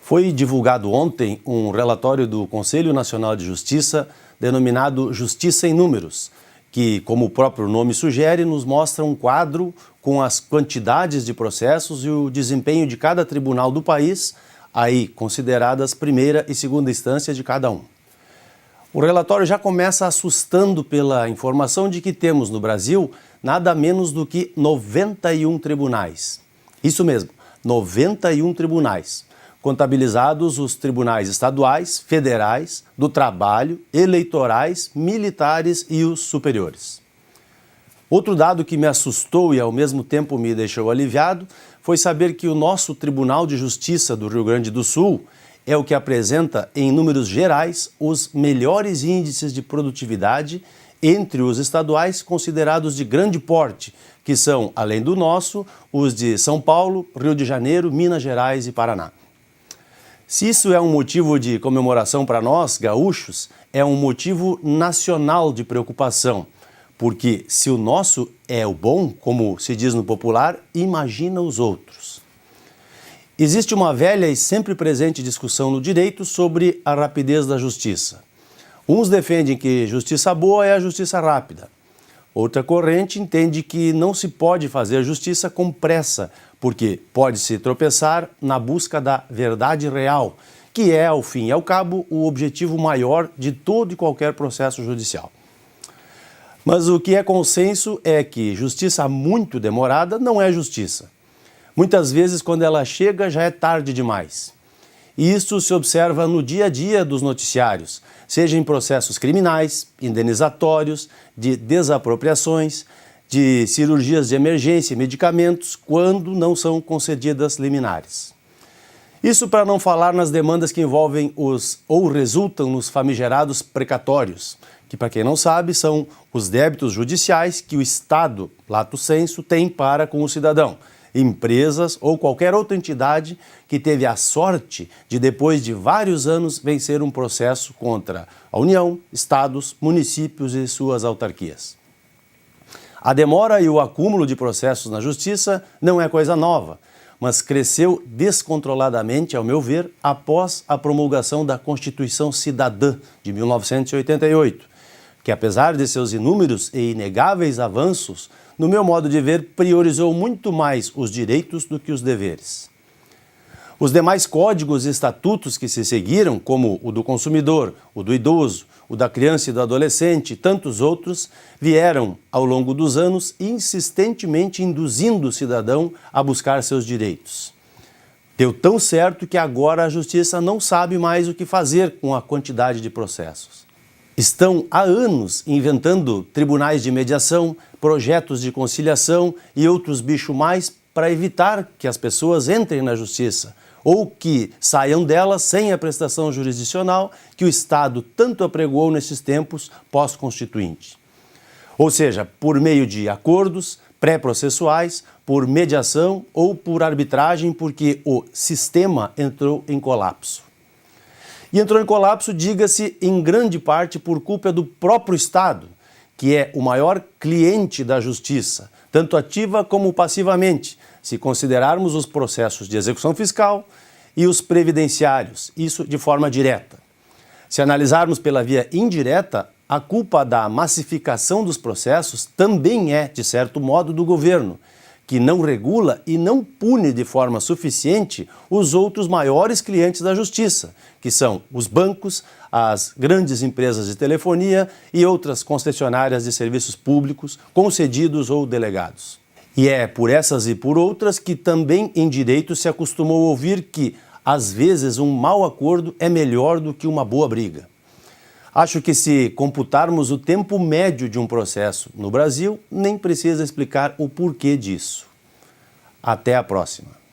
Foi divulgado ontem um relatório do Conselho Nacional de Justiça denominado Justiça em Números, que, como o próprio nome sugere, nos mostra um quadro com as quantidades de processos e o desempenho de cada tribunal do país, aí consideradas primeira e segunda instância de cada um. O relatório já começa assustando pela informação de que temos no Brasil nada menos do que 91 tribunais. Isso mesmo, 91 tribunais. Contabilizados os tribunais estaduais, federais, do trabalho, eleitorais, militares e os superiores. Outro dado que me assustou e ao mesmo tempo me deixou aliviado foi saber que o nosso Tribunal de Justiça do Rio Grande do Sul é o que apresenta, em números gerais, os melhores índices de produtividade entre os estaduais considerados de grande porte, que são, além do nosso, os de São Paulo, Rio de Janeiro, Minas Gerais e Paraná. Se isso é um motivo de comemoração para nós, gaúchos, é um motivo nacional de preocupação, porque se o nosso é o bom, como se diz no popular, imagina os outros. Existe uma velha e sempre presente discussão no direito sobre a rapidez da justiça. Uns defendem que justiça boa é a justiça rápida. Outra corrente entende que não se pode fazer justiça com pressa, porque pode-se tropeçar na busca da verdade real, que é, ao fim e ao cabo, o objetivo maior de todo e qualquer processo judicial. Mas o que é consenso é que justiça muito demorada não é justiça. Muitas vezes, quando ela chega, já é tarde demais. E isso se observa no dia a dia dos noticiários, seja em processos criminais, indenizatórios, de desapropriações, de cirurgias de emergência e medicamentos, quando não são concedidas liminares. Isso para não falar nas demandas que envolvem ou resultam nos famigerados precatórios, que, para quem não sabe, são os débitos judiciais que o Estado, lato sensu, tem para com o cidadão, empresas ou qualquer outra entidade que teve a sorte de, depois de vários anos, vencer um processo contra a União, estados, municípios e suas autarquias. A demora e o acúmulo de processos na justiça não é coisa nova, mas cresceu descontroladamente, ao meu ver, após a promulgação da Constituição Cidadã de 1988, que, apesar de seus inúmeros e inegáveis avanços, no meu modo de ver, priorizou muito mais os direitos do que os deveres. Os demais códigos e estatutos que se seguiram, como o do consumidor, o do idoso, o da criança e do adolescente e tantos outros, vieram, ao longo dos anos, insistentemente induzindo o cidadão a buscar seus direitos. Deu tão certo que agora a justiça não sabe mais o que fazer com a quantidade de processos. Estão há anos inventando tribunais de mediação, projetos de conciliação e outros bichos mais para evitar que as pessoas entrem na justiça ou que saiam dela sem a prestação jurisdicional que o Estado tanto apregoou nesses tempos pós-constituinte. Ou seja, por meio de acordos pré-processuais, por mediação ou por arbitragem, porque o sistema entrou em colapso. E entrou em colapso, diga-se, em grande parte por culpa do próprio Estado, que é o maior cliente da justiça, tanto ativa como passivamente, se considerarmos os processos de execução fiscal e os previdenciários, isso de forma direta. Se analisarmos pela via indireta, a culpa da massificação dos processos também é, de certo modo, do governo, que não regula e não pune de forma suficiente os outros maiores clientes da justiça, que são os bancos, as grandes empresas de telefonia e outras concessionárias de serviços públicos, concedidos ou delegados. E é por essas e por outras que também em direito se acostumou a ouvir que, às vezes, um mau acordo é melhor do que uma boa briga. Acho que se computarmos o tempo médio de um processo no Brasil, nem precisa explicar o porquê disso. Até a próxima.